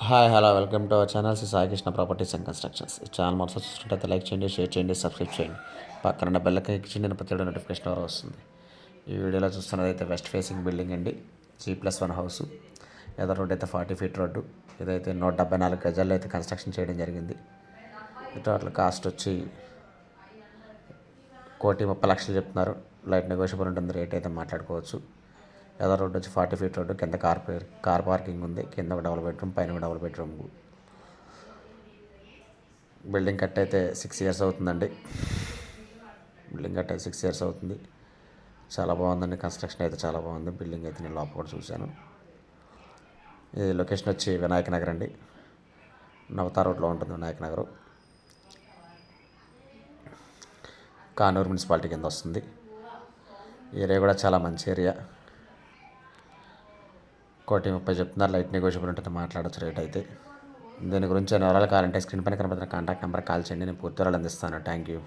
Hi hello welcome to our channel Sai Krishna properties and constructions. ఈ channel మొదటి చూస్తుంటే like చేయండి, షేర్ చేయండి, సబ్స్క్రైబ్ చేయండి. పక్కన బెల్లకి చిన్న ప్రతి నోటిఫికేషన్ ద్వారా వస్తుంది. ఈ వీడియోలో చూస్తున్నది అయితే వెస్ట్ ఫేసింగ్ బిల్డింగ్ అండి. G+1 house. ఎదర్ రోడ్ అయితే 40 ఫీట్ రోడ్డు. ఇదైతే 174 గజాల్లో అయితే కన్స్ట్రక్షన్ చేయడం జరిగింది. టోటల్ కాస్ట్ వచ్చి 1,30,00,000 చెప్తున్నారు. లైట్ నెగోషియబుల్ ఉంటుంది, రేట్ అయితే మాట్లాడుకోవచ్చు. ఎదర్ రోడ్ వచ్చి 40 ఫీట్ రోడ్డు. కింద కార్ పార్కింగ్ ఉంది. కింద ఒక డబుల్ బెడ్రూమ్, పైన ఒక డబుల్ బెడ్రూమ్. బిల్డింగ్ కట్ అయితే 6 ఇయర్స్ అవుతుందండి. బిల్డింగ్ కట్ అయితే 6 ఇయర్స్ అవుతుంది. చాలా బాగుందండి. కన్స్ట్రక్షన్ అయితే చాలా బాగుంది. బిల్డింగ్ అయితే నేను లోపల కూడా చూశాను. ఇది లొకేషన్ వచ్చి వినాయక నగర్ అండి. నవతా రోడ్లో ఉంటుంది వినాయక నగర్. కానూరు మున్సిపాలిటీ కింద వస్తుంది. ఏరియా కూడా చాలా మంచి ఏరియా. 1,30,00,000 చెప్తున్నారు. లైట్ నెగోషియబుల్ ఉంటుంది, మాట్లాడచ్చు రేట్ అయితే. దీని గురించి వివరాలు కావాలంటే స్క్రీన్ పైన కనబడుతున్న కాంటాక్ట్ నెంబర్ కాల్ చేయండి. నేను పూర్తి వివరాలు అందిస్తాను. Thank you.